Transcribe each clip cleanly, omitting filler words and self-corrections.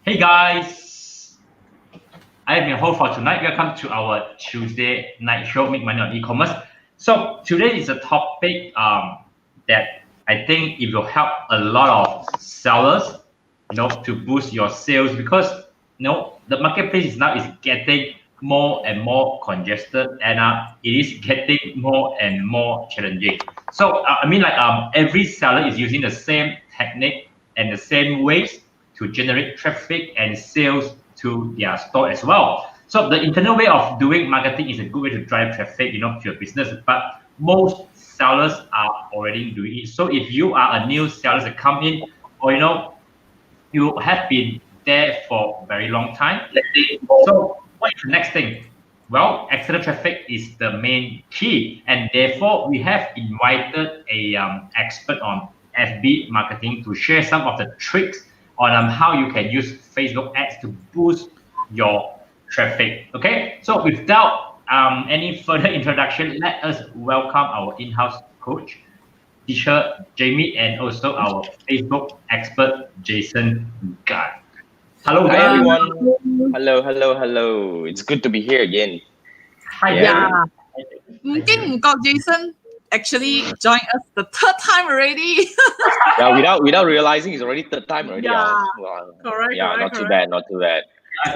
Hey guys, I am your host for tonight. Welcome to our Tuesday night show, Make Money on E-commerce. So today is a topic that I think it will help a lot of sellers, to boost your sales because the marketplace now is getting more and more congested and it is getting more and more challenging. So every seller is using the same technique and the same ways to generate traffic and sales to their store as well. So the internal way of doing marketing is a good way to drive traffic, to your business. But most sellers are already doing it. So if you are a new seller that come in, or you have been there for a very long time, so what is the next thing? Well, external traffic is the main key, and therefore we have invited a expert on FB marketing to share some of the tricks on how you can use Facebook ads to boost your traffic. Okay, so without any further introduction, let us welcome our in-house coach, teacher Jamie, and also our Facebook expert Jason Guy. Hello, Hi guys. everyone. Hello. It's good to be here again. Hi, Yeah. Jason actually joined us the third time already. Yeah, without realizing it's already third time already. Yeah. Well, Correct. not too bad.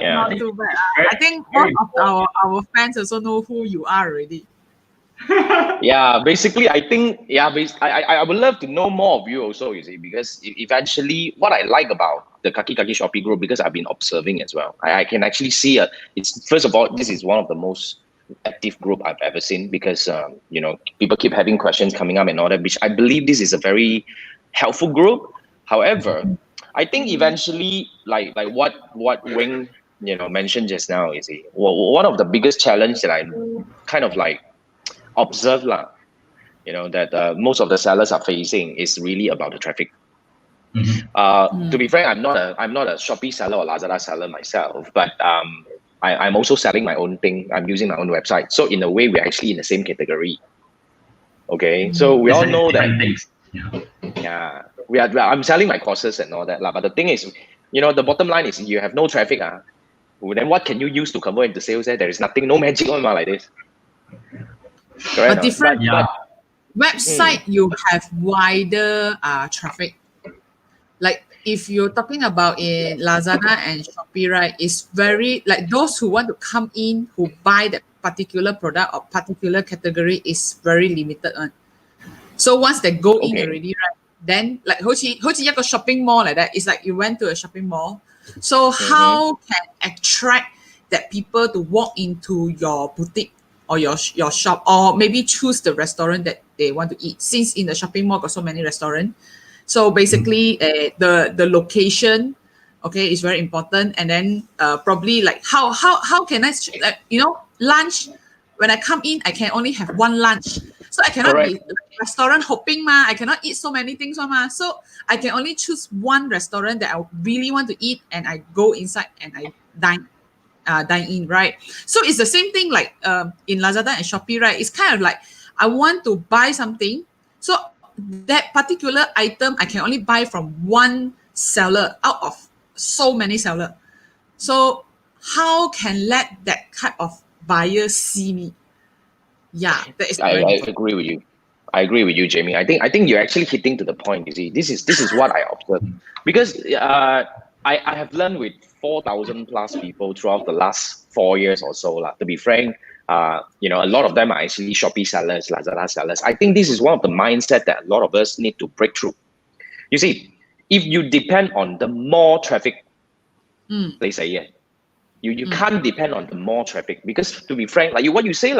Yeah. Not too bad. I think most of our fans also know who you are already. Yeah, basically, I think, I would love to know more of you also, you see, because eventually what I like about the Kaki Shopee group, because I've been observing as well, I can actually see it's, first of all, this is one of the most active group I've ever seen because, people keep having questions coming up and all that, which I believe this is a very helpful group. However, I think eventually, like what Wing, mentioned just now, you see, one of the biggest challenge that I kind of like observe that most of the sellers are facing is really about the traffic. To be frank, I'm not a Shopee seller or Lazada seller myself, but I'm also selling my own thing. I'm using my own website, so in a way we're actually in the same category. Okay, so we all know that. Yeah, I'm selling my courses and all that, but the thing is, the bottom line is you have no traffic. Then what can you use to convert into sales? There is nothing, no magic on like this. Correct? But different website, you have wider traffic. Like if you're talking about in Lazada and Shopee, right, it's very like those who want to come in who buy that particular product or particular category is very limited on. So once they go in already, right, then like 好似一個 shopping mall like that. It's like you went to a shopping mall. So how can attract that people to walk into your boutique or your shop, or maybe choose the restaurant that they want to eat, since in the shopping mall got so many restaurants. So basically the location, is very important. And then probably like how can I lunch, when I come in I can only have one lunch, so I cannot be restaurant hopping I cannot eat so many things so I can only choose one restaurant that I really want to eat, and I go inside and I dine in, right? So it's the same thing like in Lazada and Shopee, right? It's kind of like I want to buy something, so that particular item I can only buy from one seller out of so many sellers. So how can let that kind of buyer see me? Yeah, that is. I agree with you. I agree with you, Jamie. I think you're actually hitting to the point. You see, this is what I observed, because I have learned with 4,000 plus people throughout the last 4 years or so. To be frank, a lot of them are actually Shopee sellers, Lazada sellers. I think this is one of the mindset that a lot of us need to break through. You see, if you depend on the more traffic, let's say, you can't depend on the more traffic, because to be frank, like what you say,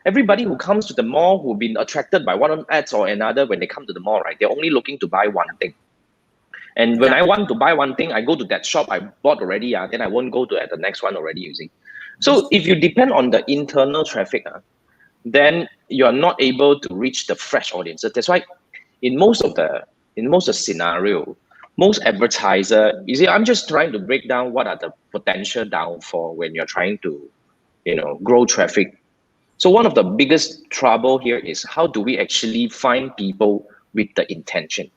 everybody who comes to the mall who've been attracted by one ads or another, when they come to the mall, right, they're only looking to buy one thing. And when I want to buy one thing, I go to that shop I bought already, then I won't go to the next one already, you see. So if you depend on the internal traffic, then you're not able to reach the fresh audience. That's why in most of the scenario, most advertiser, you see, I'm just trying to break down what are the potential downfall when you're trying to, grow traffic. So one of the biggest trouble here is how do we actually find people with the intention?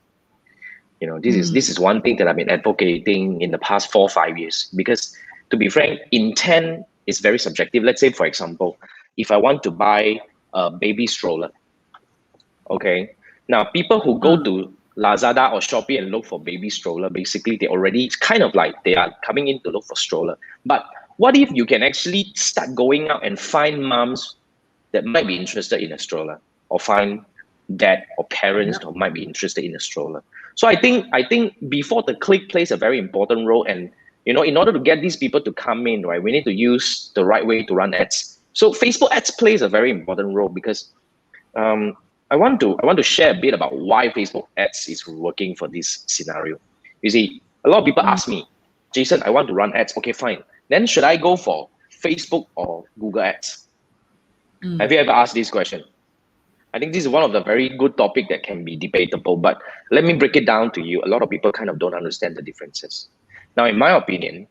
This is one thing that I've been advocating in the past 4 or 5 years, because to be frank, intent is very subjective. Let's say, for example, if I want to buy a baby stroller, okay, now people who go to Lazada or Shopee and look for baby stroller, basically they already, it's kind of like they are coming in to look for stroller. But what if you can actually start going out and find moms that might be interested in a stroller, or find dad or parents who might be interested in a stroller? So I think before the click plays a very important role, and in order to get these people to come in, right, we need to use the right way to run ads. So Facebook ads plays a very important role, because I want to share a bit about why Facebook ads is working for this scenario. You see, a lot of people ask me, Jason, I want to run ads. Okay, fine. Then should I go for Facebook or Google ads? Have you ever asked this question? I think this is one of the very good topic that can be debatable, but let me break it down to you. A lot of people kind of don't understand the differences. Now, in my opinion,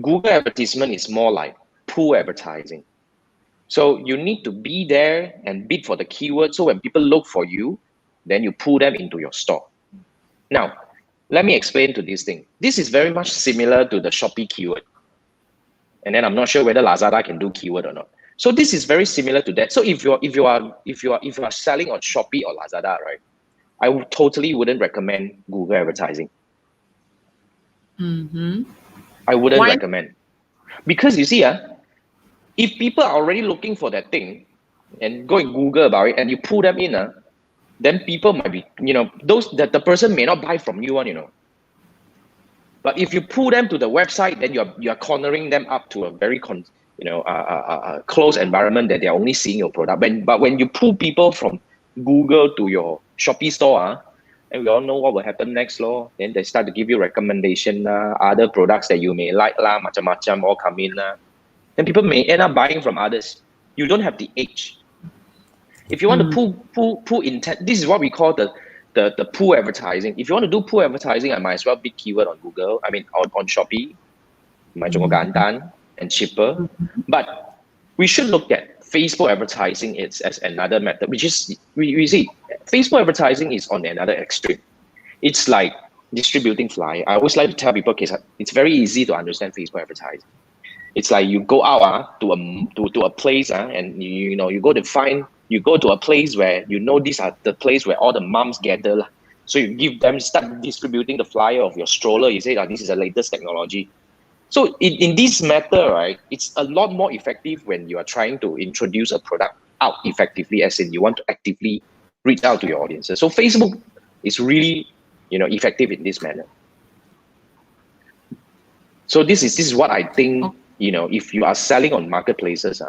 Google advertisement is more like pull advertising. So you need to be there and bid for the keyword. So when people look for you, then you pull them into your store. Now, let me explain to this thing. This is very much similar to the Shopee keyword. And then I'm not sure whether Lazada can do keyword or not. So this is very similar to that. So if you are selling on Shopee or Lazada, right, I totally wouldn't recommend Google advertising. I wouldn't recommend, because you see, if people are already looking for that thing and go and Google about it, and you pull them in, then people might be, those that the person may not buy from you, But if you pull them to the website, then you're cornering them up to a very closed environment that they're only seeing your product. But when you pull people from Google to your Shopee store, and we all know what will happen next, lor. Then they start to give you recommendation, other products that you may like, macam-macam all come in. Then people may end up buying from others. You don't have the edge. If you want to pull intent, this is what we call the pull advertising. If you want to do pull advertising, I might as well big keyword on Google. I mean, on Shopee, and cheaper. But we should look at Facebook advertising as another method, which is, we see, Facebook advertising is on another extreme. It's like distributing flyer. I always like to tell people, it's very easy to understand Facebook advertising. It's like you go out to a place, and you go to a place where these are the place where all the moms gather. So you give them, start distributing the flyer of your stroller. You say, this is the latest technology. So in this matter, right, it's a lot more effective when you are trying to introduce a product out effectively, as in you want to actively reach out to your audiences. So Facebook is really, effective in this manner. So this is what I think, if you are selling on marketplaces,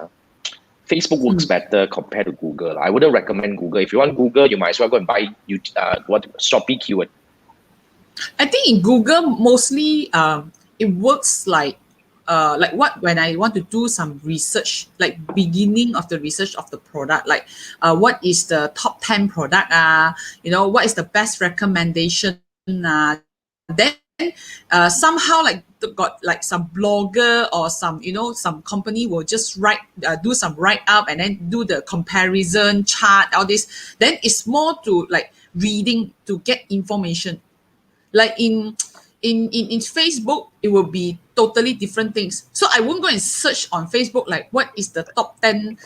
Facebook works better compared to Google. I wouldn't recommend Google. If you want Google, you might as well go and buy Shopee keyword. I think in Google mostly it works like when I want to do some research, like beginning of the research of the product, like what is the top 10 product, what is the best recommendation, then somehow got like some blogger or some some company will just do some write up and then do the comparison chart, all this. Then it's more to like reading to get information. Like in Facebook, it will be totally different things. So I won't go and search on Facebook like what is the top 10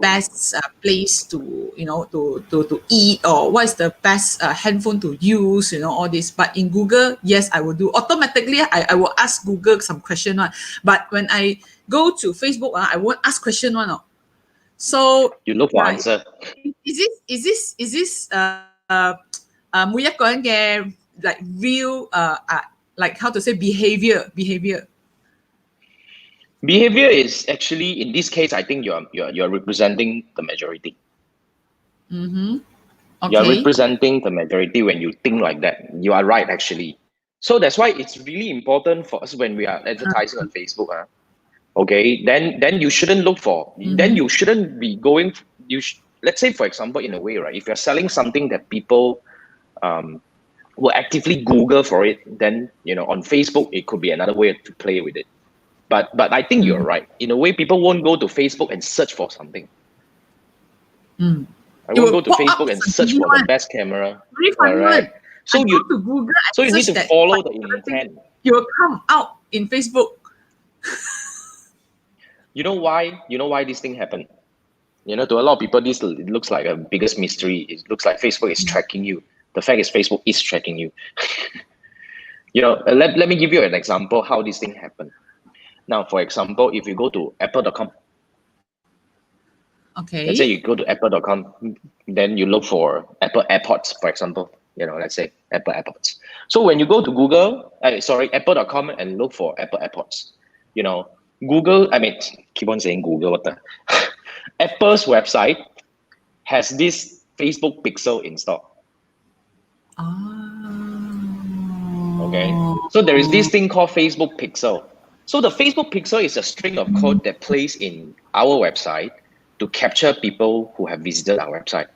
best place to to eat, or what is the best handphone to use, all this. But in Google, yes, I will do automatically. I will ask Google some question one. But when I go to Facebook, I won't ask question one. So you look for answer. Is this Muya going get like real like how to say behavior is actually, in this case, I think you're representing the majority. Okay. You're representing the majority when you think like that. You are right, actually. So that's why it's really important for us when we are advertising on Facebook. Okay, then you shouldn't look for. Then you shouldn't be going. Let's say, for example, in a way, right? If you're selling something that people will actively Google for it, then on Facebook it could be another way to play with it. But I think you're right. In a way, people won't go to Facebook and search for something. I won't go to Facebook and search for the best camera. Right. So I you go to Google and so you need search to that follow the particular thing, intent. it will come out in Facebook. You know why? You know why this thing happened? You know, to a lot of people, this looks like a biggest mystery. It looks like Facebook is tracking you. The fact is, Facebook is tracking you. You know, let me give you an example how this thing happened. Now, for example, if you go to apple.com, let's say Okay. you go to apple.com, then you look for Apple AirPods, for example. You know, let's say Apple AirPods. So when you go to Google, apple.com and look for Apple AirPods, you know, Google, I mean, keep on saying Google, what the? Apple's website has this Facebook pixel installed. Okay. So there is this thing called Facebook pixel. So the Facebook pixel is a string of code that plays in our website to capture people who have visited our website.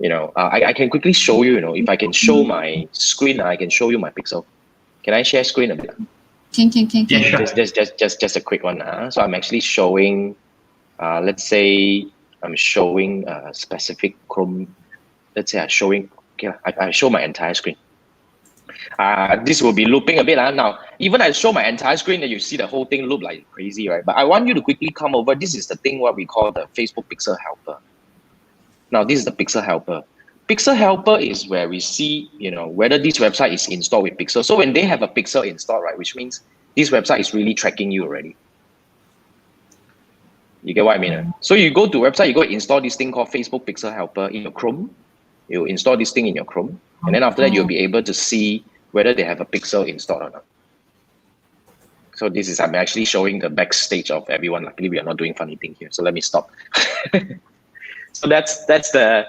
You know, I can quickly show you, you know, if I can show my screen, I can show you my pixel. Can I share screen a bit? Can. Yeah, sure. Just a quick one. So I'm actually showing, let's say I'm showing a specific Chrome. Let's say I'm showing, okay, I show my entire screen. This will be looping a bit. Now, even I show my entire screen, and you see the whole thing loop like crazy, right? But I want you to quickly come over. This is the thing what we call the Facebook Pixel Helper. Now, this is the Pixel Helper. Pixel Helper is where we see, you know, whether this website is installed with Pixel. So when they have a Pixel installed, right, which means this website is really tracking you already. You get what I mean? So you go to website, you go install this thing called Facebook Pixel Helper in your Chrome. You install this thing in your Chrome, and then after that, you'll be able to see whether they have a pixel installed or not. So this is, I'm actually showing the backstage of everyone. Luckily, we are not doing funny thing here. So let me stop. So that's the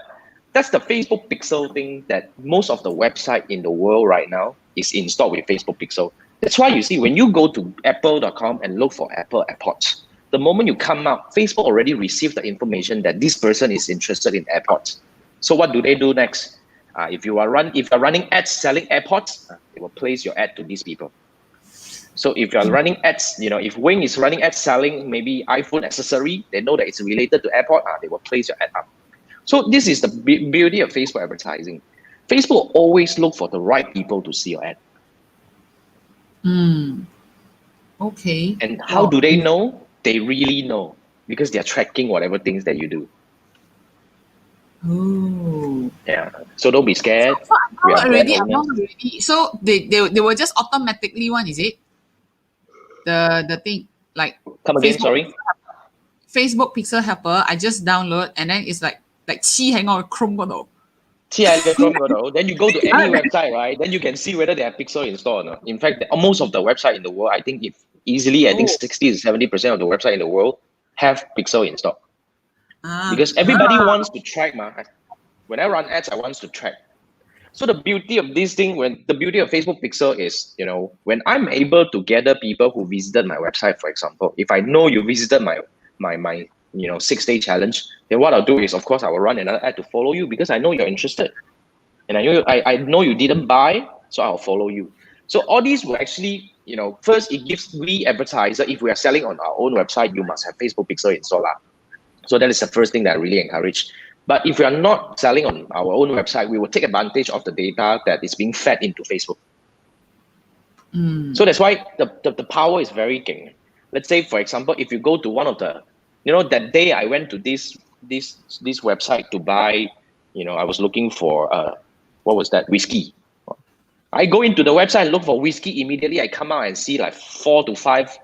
Facebook pixel thing that most of the website in the world right now is installed with Facebook pixel. That's why you see when you go to apple.com and look for Apple AirPods, the moment you come out, Facebook already received the information that this person is interested in AirPods. So what do they do next? If you're running ads selling AirPods, they will place your ad to these people. So if you're running ads, you know, if Wing is running ads selling maybe iPhone accessory, they know that it's related to AirPod, they will place your ad up. So this is the beauty of Facebook advertising. Facebook always look for the right people to see your ad. Okay. And how do they know? They really know because they're tracking whatever things that you do. Oh. Yeah. So don't be scared. I'm already. So they will just automatically one, is it? The thing like Come again, sorry. Facebook Pixel Helper, I just download and then it's like 黐喺我 Chrome 嗰度。Then you go to any website, right? Then you can see whether they have pixel installed or not. In fact, most of the website in the world, I think 60 to 70% of the website in the world have pixel installed. Because everybody wants to track, when I run ads, I want to track. So the beauty of this thing, the beauty of Facebook Pixel is, you know, when I'm able to gather people who visited my website, for example, if I know you visited my 6-day challenge, then what I'll do is, of course, I will run another ad to follow you because I know you're interested, and I know you didn't buy, so I'll follow you. So all these will actually, you know, first it gives we advertiser, if we are selling on our own website, you must have Facebook Pixel installed. So that is the first thing that I really encourage. But if we are not selling on our own website, we will take advantage of the data that is being fed into Facebook. So that's why the power is very king. Let's say, for example, if you go to one of the, you know, that day I went to this website to buy, you know, I was looking for what was that, whiskey. I go into the website and look for whiskey. Immediately I come out and see like 4 to 5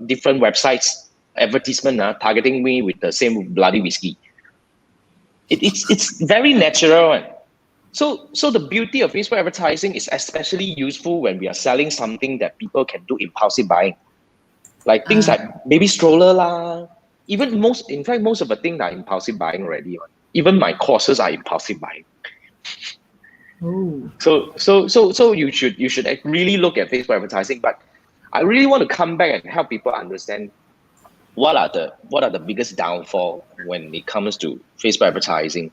different websites advertisement targeting me with the same bloody whiskey. It's very natural. So the beauty of Facebook advertising is especially useful when we are selling something that people can do impulsive buying. Like things like baby stroller lah. Even most of the things are impulsive buying already. Even my courses are impulsive buying. Oh. So you should really look at Facebook advertising. But I really want to come back and help people understand what are the biggest downfall when it comes to Facebook advertising,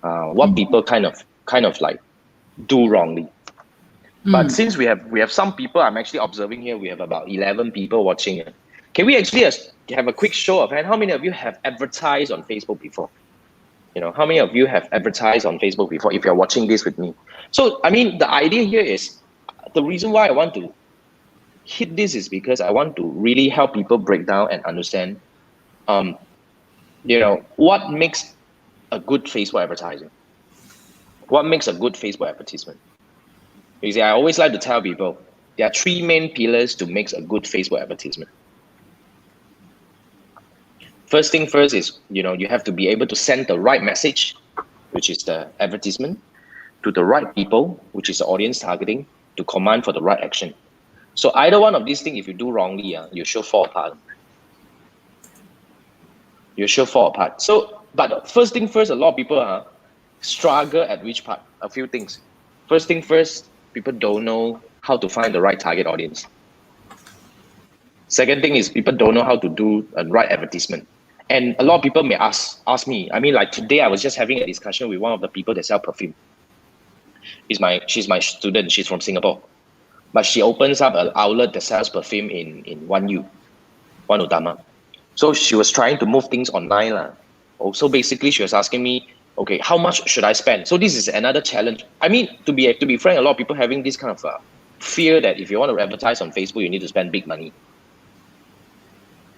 what people kind of like do wrongly. But since we have some people, I'm actually observing here, we have about 11 people watching. Can we actually have a quick show of hand? How many of you have advertised on Facebook before? How many of you have advertised on Facebook before if you're watching this with me? So, I mean, the idea here is, the reason why I want to hit this is because I want to really help people break down and understand, what makes a good Facebook advertising. What makes a good Facebook advertisement? You see, I always like to tell people there are three main pillars to make a good Facebook advertisement. First thing first is, you have to be able to send the right message, which is the advertisement, to the right people, which is the audience targeting, to command for the right action. So either one of these things, if you do wrongly, you sure fall apart. You sure fall apart. So, but first thing first, a lot of people struggle at which part? A few things. First thing first, people don't know how to find the right target audience. Second thing is people don't know how to do a right advertisement. And a lot of people may ask me, I mean, like today I was just having a discussion with one of the people that sell perfume. She's my student, she's from Singapore. But she opens up an outlet that sells perfume in 1U, 1 Utama. So she was trying to move things online. Also, basically, she was asking me, okay, how much should I spend? So this is another challenge. I mean, to be frank, a lot of people having this kind of fear that if you want to advertise on Facebook, you need to spend big money.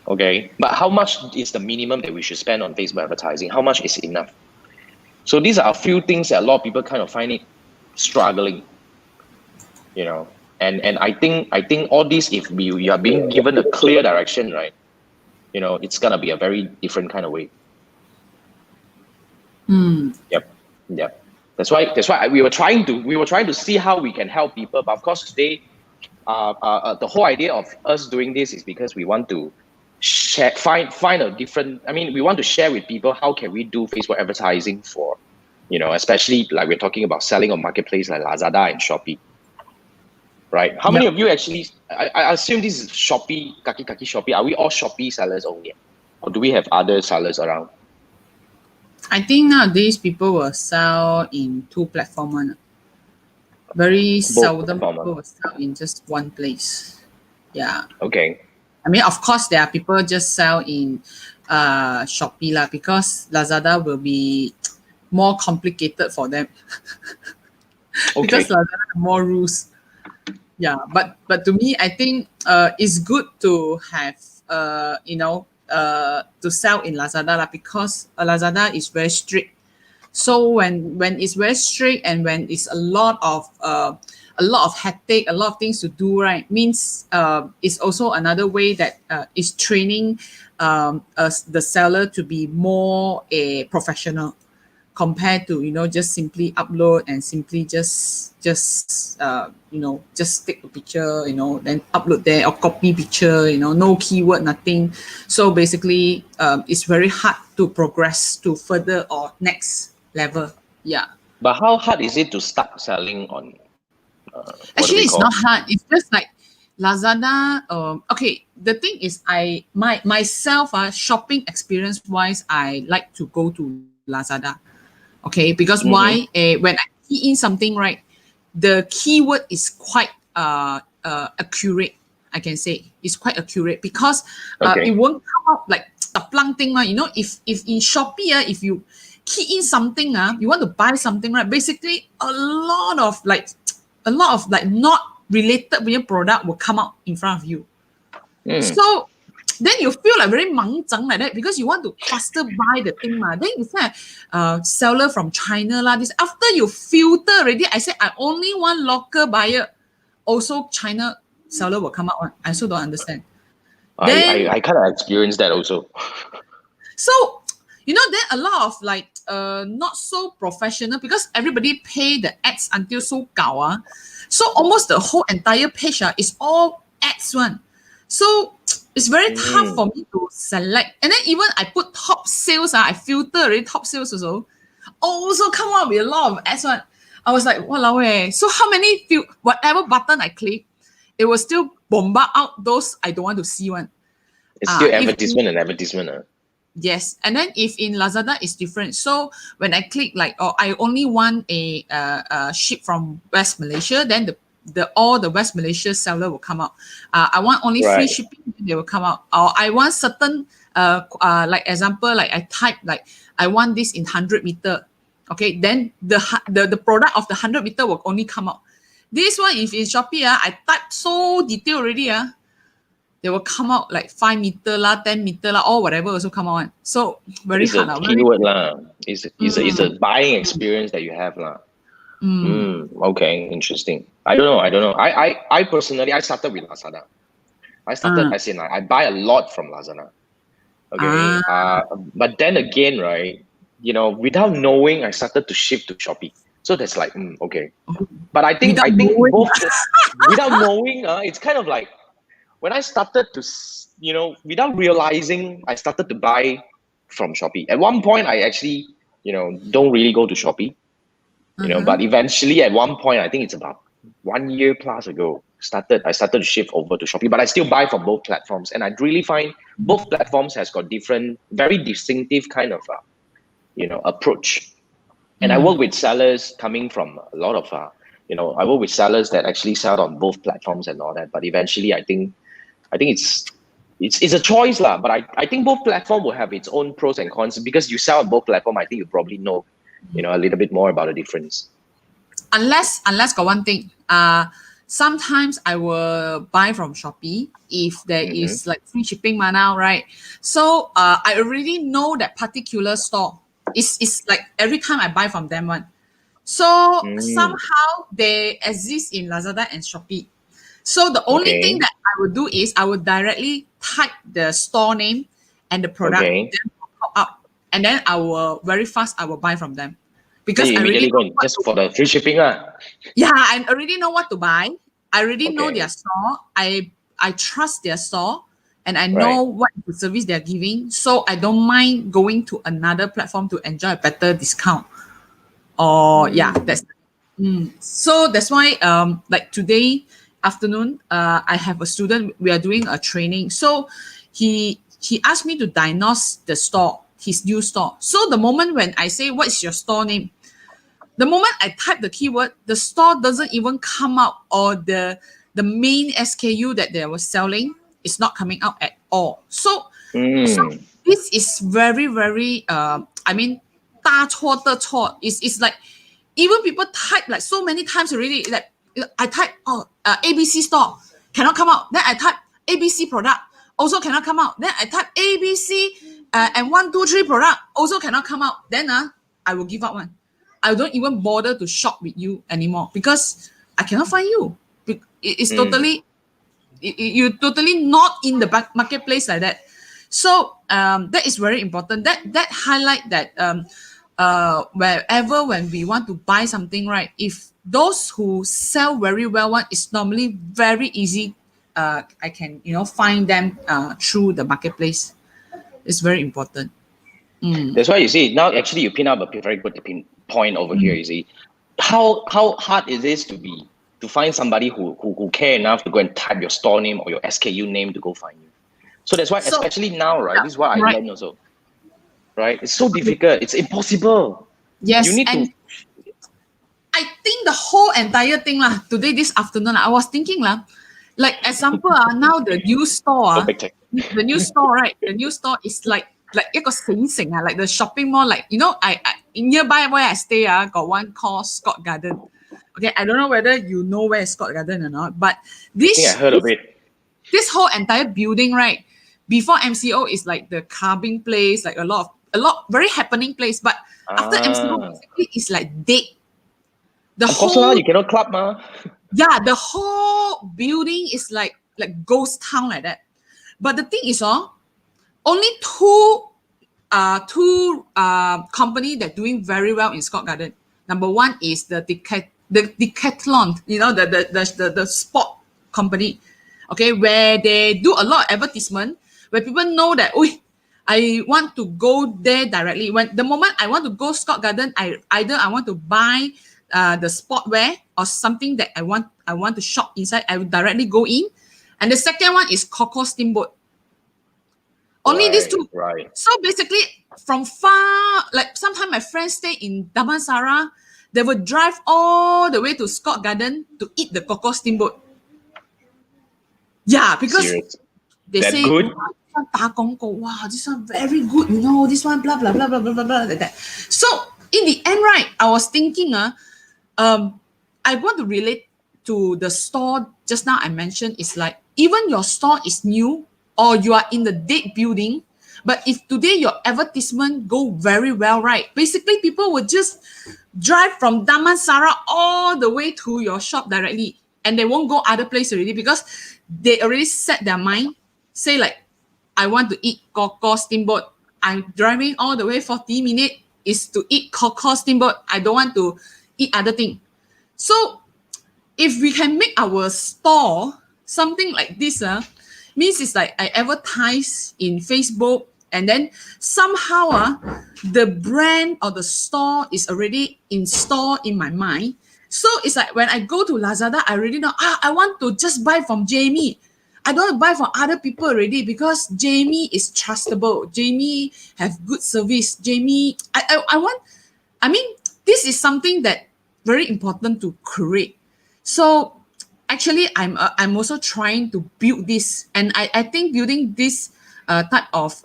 Okay, but how much is the minimum that we should spend on Facebook advertising? How much is enough? So these are a few things that a lot of people kind of find it struggling, And I think all this, if you are being given a clear direction, right, it's gonna be a very different kind of way. Yep. That's why we were trying to see how we can help people. But of course, today, the whole idea of us doing this is because we want to find a different. I mean, we want to share with people how can we do Facebook advertising for, especially like we're talking about selling on marketplace like Lazada and Shopee. Right? How many of you actually? I assume this is Shopee, Kaki Shopee. Are we all Shopee sellers only, or do we have other sellers around? I think nowadays people will sell in two platforms. Very seldom people will sell in just one place. Yeah. Okay. I mean, of course, there are people just sell in Shopee because Lazada will be more complicated for them. Because Lazada have more rules. Yeah, but to me, I think it's good to have to sell in Lazada because Lazada is very strict. So when it's very strict and when it's a lot of headache, a lot of things to do, right, means it's also another way that is training the seller to be more a professional compared to just simply upload and simply just take a picture, then upload there or copy picture, no keyword, nothing. So basically it's very hard to progress to further or next level. Yeah. But how hard is it to start selling on actually it's not hard, it's just like Lazada. Okay, the thing is myself shopping experience wise, I like to go to Lazada. Okay, because why? When I key in something, right, the keyword is quite accurate. I can say it's quite accurate because it won't come out like the plunk thing. If in Shopee, if you key in something, you want to buy something, right? Basically, a lot of not related with your product will come out in front of you. So then you feel like very mangzang like that because you want to faster buy the thing. Then you say, seller from China this. After you filter already, I said I only want local buyer. Also China seller will come out. I also don't understand. I kind of experienced that also. So then a lot of not so professional because everybody pay the ads until so gao. So almost the whole entire page is all ads one. So it's very tough for me to select. And then even I put top sales, I filter already top sales also come up with a lot of ads one. I was like, walao. So how many whatever button I click, it will still bombard out those I don't want to see one. It's still advertisement. Yes, and then if in Lazada it's different. So when I click I only want a ship from West Malaysia, then all the West Malaysia seller will come out. I want only free shipping, they will come out. Or I want certain like example, like I type like I want this in 100 meter. Okay, then the product of the 100 meter will only come out. This one, if in Shopee, I type so detailed already, they will come out like 5 meter lah, 10 meter lah, or whatever also come out. So very hard. It's a keyword lah. It's a buying experience that you have lah. Okay, interesting. I don't know. I personally, I started with Lazada. As in, I buy a lot from Lazada. Okay. But then again, right, you know, without knowing, I started to shift to Shopee. So that's like, okay. But I think both, without knowing, it's kind of like when I started to, you know, without realizing, I started to buy from Shopee. At one point, I actually, you know, don't really go to Shopee, you know, but eventually at one point, I think it's about 1 year plus ago, I started to shift over to Shopee, but I still buy from both platforms. And I really find both platforms has got different, very distinctive kind of, you know, approach. And I work with sellers coming from a lot of, you know, I work with sellers that actually sell on both platforms and all that. But eventually, I think it's a choice lah. But I think both platform will have its own pros and cons because you sell on both platform. I think you probably know, you know, a little bit more about the difference. Unless got one thing, sometimes I will buy from Shopee if there is like free shipping now, right? So I already know that particular store. It's like every time I buy from them one. So somehow they exist in Lazada and Shopee. So the only thing that I would do is I would directly type the store name and the product, then pop up, and then I will very fast I will buy from them. Because so I already know just for the free shipping lah. Yeah, I already know what to buy. I already know their store. I trust their store, and I know what the service they're giving. So I don't mind going to another platform to enjoy a better discount. Or so that's why like today afternoon I have a student. We are doing a training. So he asked me to diagnose the store, his new store. So the moment when I say what is your store name, the moment I type the keyword, the store doesn't even come out, or the main SKU that they were selling is not coming out at all. So this is very, very I mean, 大错特错. It's like even people type like so many times already. Like I type ABC store cannot come out. Then I type ABC product also cannot come out. Then I type ABC and 1, 2, 3 product also cannot come out. Then I will give up one. I don't even bother to shop with you anymore because I cannot find you. It's totally, you're totally not in the marketplace like that. So that is very important. That highlight that wherever when we want to buy something, right? If those who sell very well, one is normally very easy. I can find them through the marketplace. It's very important. That's why you see now. Actually, you pin up a very good point over here. You see how hard it is to find somebody who care enough to go and type your store name or your SKU name to go find you. So that's why, especially now, right? This is what I learned also. Right? It's so difficult. It's impossible. Yes. You need to. I think the whole entire thing today, this afternoon, I was thinking like example now the new store the new store, right? The new store is like a like the shopping mall, like I nearby where I stay got one called Scott Garden. Okay, I don't know whether you know where is Scott Garden or not, but this I heard of it. This whole entire building, right? Before MCO is like the clubbing place, like a lot very happening place. But after MCO, basically it's like dead. The whole you cannot club, ma. Yeah, the whole building is like ghost town like that. But the thing is, only two company that doing very well in Scott Garden. Number one is the Decathlon, the sport company, okay, where they do a lot of advertisement, where people know that I want to go there directly. When the moment I want to go Scott Garden, I want to buy the sportwear or something that I want to shop inside, I will directly go in. And the second one is Coco Steamboat. Only these two. Right. So basically, from far, like sometimes my friends stay in Damansara, they would drive all the way to Scott Garden to eat the Coco Steamboat. Yeah, because Serious? they That say good? one 打廣告, wow, this one very good, you know, this one blah, blah, blah, blah, blah, blah, blah, like that. So in the end, right, I was thinking, I want to relate to the store just now I mentioned. Is like, even your store is new or you are in the dead building, but if today your advertisement go very well, right, basically people will just drive from Damansara all the way to your shop directly, and they won't go other place already because they already set their mind, say like, I want to eat Koko steamboat. I'm driving all the way 40 minutes is to eat Koko steamboat. I don't want to eat other thing. So if we can make our store something like this, means it's like I advertise in Facebook, and then somehow the brand or the store is already installed in my mind. So it's like when I go to Lazada, I already know, I want to just buy from Jamie. I don't want to buy from other people already because Jamie is trustable. Jamie have good service. Jamie, I mean, this is something that very important to create. So actually, I'm also trying to build this, and I think building this type of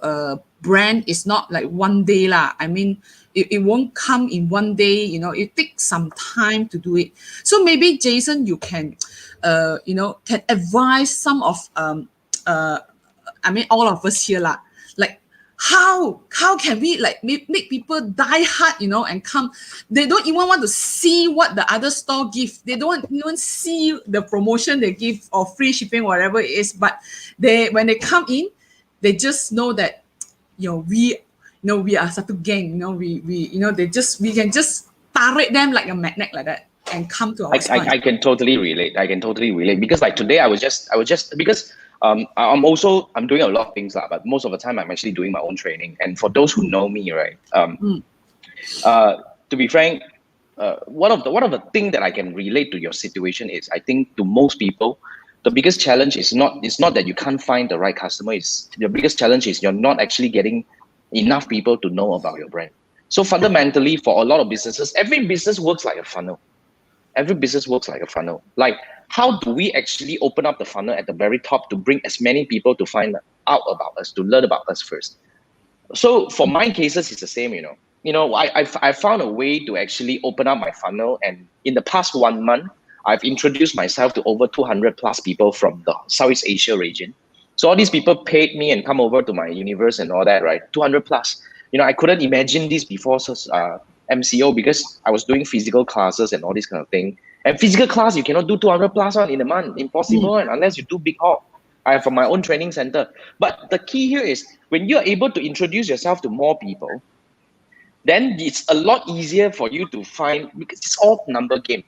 brand is not like one day lah. I mean, it won't come in one day. You know, it takes some time to do it. So maybe Jason, you can, can advise some of I mean, all of us here lah. Like, how can we like make people die hard, you know, and come? They don't even want to see what the other store give. They don't even see the promotion they give or free shipping, whatever it is. But when they come in, they just know that, we are satu gang. We can just target them like a magnet like that and come to our store. I can totally relate. Because like today I was just because I'm doing a lot of things, but most of the time I'm actually doing my own training. And for those who know me, right, to be frank, one of the things that I can relate to your situation is, I think to most people, the biggest challenge is not that you can't find the right customer. The biggest challenge is you're not actually getting enough people to know about your brand. So fundamentally, for a lot of businesses, every business works like a funnel. Like, how do we actually open up the funnel at the very top to bring as many people to find out about us, to learn about us first? So for my cases, it's the same, I found a way to actually open up my funnel. And in the past 1 month, I've introduced myself to over 200 plus people from the Southeast Asia region. So all these people paid me and come over to my universe and all that, right? 200 plus. I couldn't imagine this before MCO, because I was doing physical classes and all this kind of thing. And physical class, you cannot do 200 plus one in a month. Impossible, unless you do big haul. I have from my own training center. But the key here is, when you're able to introduce yourself to more people, then it's a lot easier for you to find, because it's all number game.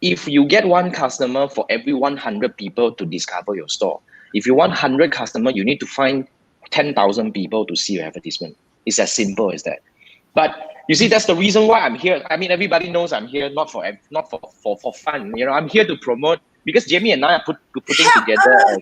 If you get one customer for every 100 people to discover your store, if you want 100 customers, you need to find 10,000 people to see your advertisement. It's as simple as that. But you see, that's the reason why I'm here. I mean, everybody knows I'm here not for fun. I'm here to promote, because Jamie and I are putting together.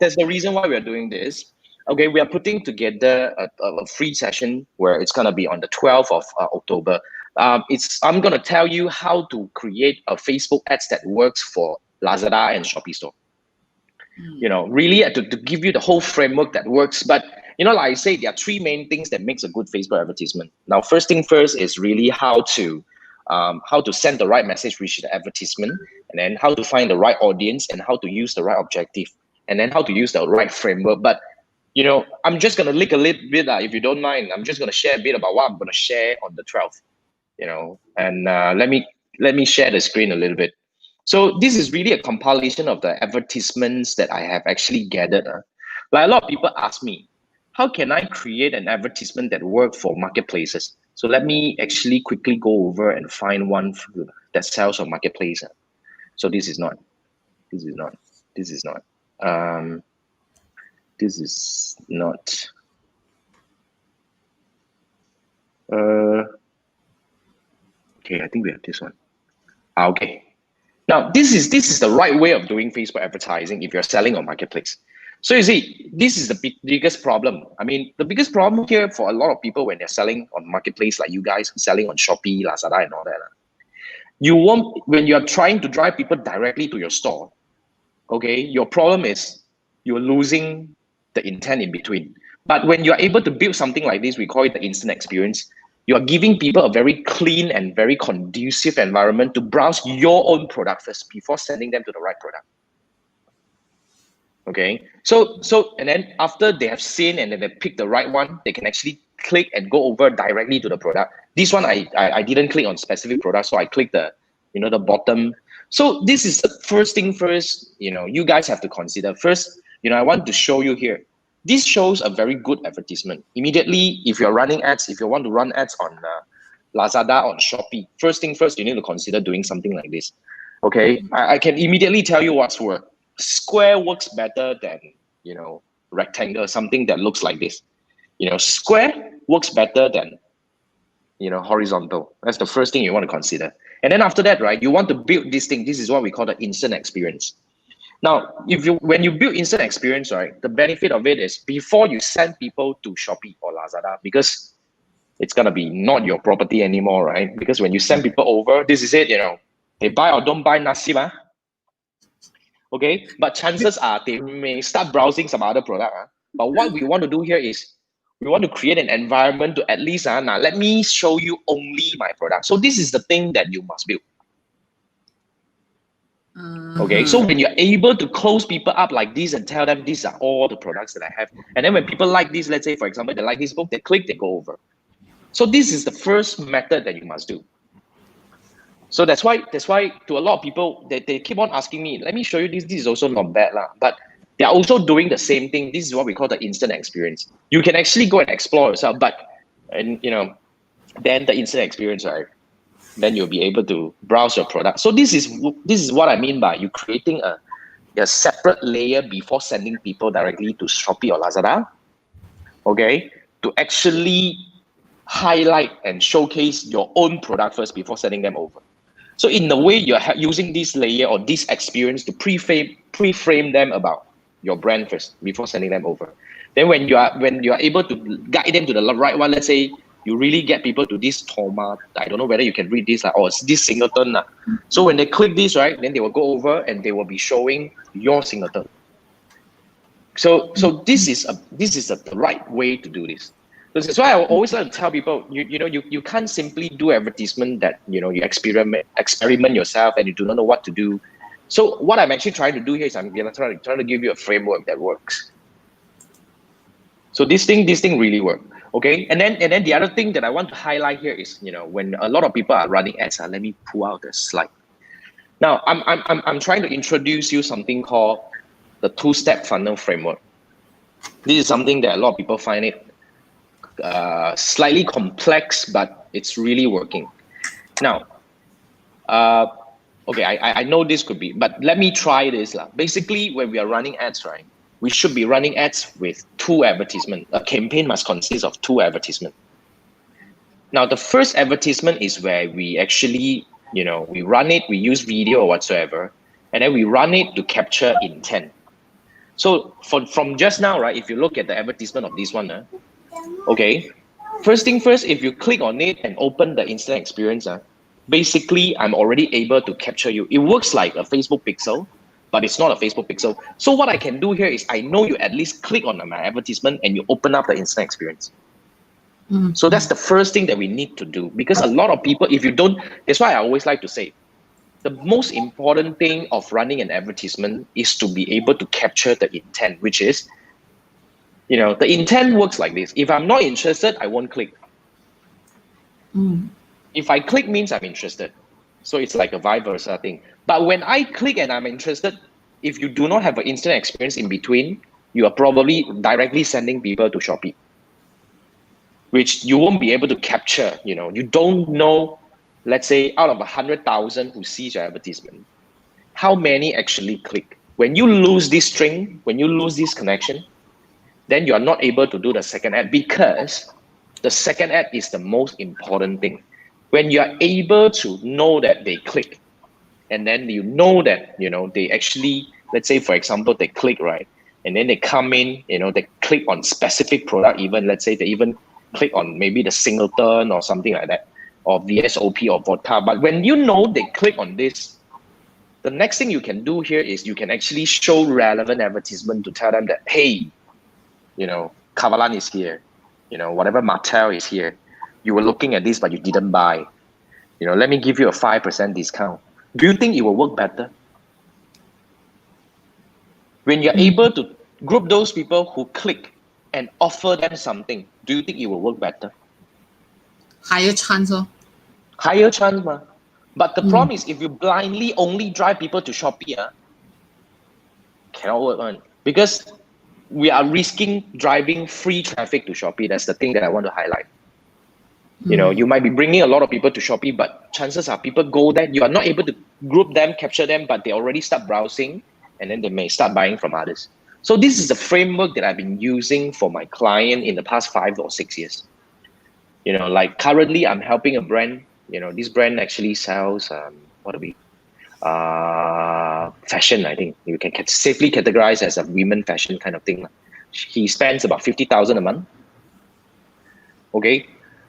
That's the reason why we are doing this. Okay, we are putting together a free session where it's gonna be on the 12th of October. I'm gonna tell you how to create a Facebook ads that works for Lazada and Shopee store. Really to give you the whole framework that works. But like I say, there are three main things that makes a good Facebook advertisement. Now, first thing first is really how to send the right message, reach the advertisement, and then how to find the right audience, and how to use the right objective, and then how to use the right framework. But I'm just gonna lick a little bit, if you don't mind. I'm just gonna share a bit about what I'm gonna share on the 12th. And let me share the screen a little bit. So this is really a compilation of the advertisements that I have actually gathered. Like, a lot of people ask me, how can I create an advertisement that works for marketplaces? So let me actually quickly go over and find one that sells on marketplace. So this is not. Okay, I think we have this one. Okay. Now, this is the right way of doing Facebook advertising if you're selling on marketplace. So you see, this is the biggest problem. I mean, the biggest problem here for a lot of people when they're selling on marketplace, like you guys selling on Shopee, Lazada, and all that. When you're trying to drive people directly to your store, okay, your problem is you're losing the intent in between. But when you're able to build something like this, we call it the instant experience. You are giving people a very clean and very conducive environment to browse your own product first before sending them to the right product. Okay, so and then after they have seen and then they pick the right one, they can actually click and go over directly to the product. This one I didn't click on specific product, so I clicked the the bottom. So this is the first thing first. You guys have to consider first. I want to show you here. This shows a very good advertisement. Immediately, if you're running ads, if you want to run ads on Lazada, on Shopee, first thing first, you need to consider doing something like this. Okay, I can immediately tell you what's work. Square works better than rectangle, something that looks like this. Square works better than horizontal. That's the first thing you want to consider. And then after that, right, you want to build this thing. This is what we call the instant experience. Now, when you build instant experience, right, the benefit of it is before you send people to Shopee or Lazada, because it's gonna be not your property anymore, right? Because when you send people over, this is it, they buy or don't buy nasib, okay? But chances are they may start browsing some other product. But what we want to do here is we want to create an environment to at least now let me show you only my product. So this is the thing that you must build. Okay, so when you're able to close people up like this and tell them these are all the products that I have, and then when people like this, let's say for example they like this book, they click, they go over. So this is the first method that you must do. So that's why to a lot of people they keep on asking me, let me show you this. This is also not bad but they're also doing the same thing. This is what we call the instant experience. You can actually go and explore yourself, then the instant experience, right? Then you'll be able to browse your product. So this is what I mean by you creating a separate layer before sending people directly to Shopee or Lazada, okay, to actually highlight and showcase your own product first before sending them over. So in a way, you're using this layer or this experience to pre-frame them about your brand first before sending them over. Then when you are able to guide them to the right one, let's say you really get people to this Toma. I don't know whether you can read this or it's this singleton. So when they click this, right, then they will go over and they will be showing your singleton. So this is the right way to do this. That's why I always like to tell people, you can't simply do advertisement that you experiment yourself and you do not know what to do. So what I'm actually trying to do here is I'm trying to give you a framework that works. So this thing really works. Okay, and then the other thing that I want to highlight here is when a lot of people are running ads. Let me pull out the slide. Now I'm trying to introduce you something called the two-step funnel framework. This is something that a lot of people find it slightly complex, but it's really working. Now, okay, I know this could be, but let me try this. Basically, when we are running ads, right, we should be running ads with 2 advertisements. A campaign must consist of 2 advertisements. Now, the first advertisement is where we actually, we run it, we use video or whatsoever, and then we run it to capture intent. So from just now, right, if you look at the advertisement of this one, okay, first thing first, if you click on it and open the instant experience, basically, I'm already able to capture you. It works like a Facebook pixel, but it's not a Facebook pixel. So what I can do here is I know you at least click on my advertisement and you open up the instant experience. So that's the first thing that we need to do, because a lot of people, if you don't, that's why I always like to say, the most important thing of running an advertisement is to be able to capture the intent, which is, the intent works like this. If I'm not interested, I won't click. If I click means I'm interested. So it's like a vice versa thing. But when I click and I'm interested, if you do not have an instant experience in between, you are probably directly sending people to Shopee, which you won't be able to capture. You don't know, let's say out of 100,000 who sees your advertisement, how many actually click. When you lose this string, when you lose this connection, then you are not able to do the second ad, because the second ad is the most important thing. When you are able to know that they click, and then that they actually, let's say for example, they click, right, and then they come in, they click on specific product, even let's say they even click on maybe the singleton or something like that, or VSOP or vodka. But when they click on this, the next thing you can do here is you can actually show relevant advertisement to tell them that, hey, Kavalan is here, whatever Mattel is here. You were looking at this, but you didn't buy. Let me give you a 5% discount. Do you think it will work better? When you're able to group those people who click and offer them something, do you think it will work better? Higher chance, Higher chance, ma. But the problem is, if you blindly only drive people to Shopee, cannot work on. Because we are risking driving free traffic to Shopee. That's the thing that I want to highlight. You might be bringing a lot of people to Shopee, but chances are people go there. You are not able to group them, capture them, but they already start browsing, and then they may start buying from others. So this is the framework that I've been using for my client in the past 5 or 6 years. Like currently I'm helping a brand. This brand actually sells fashion. I think you can safely categorize as a women fashion kind of thing. He spends about 50,000 a month. Okay,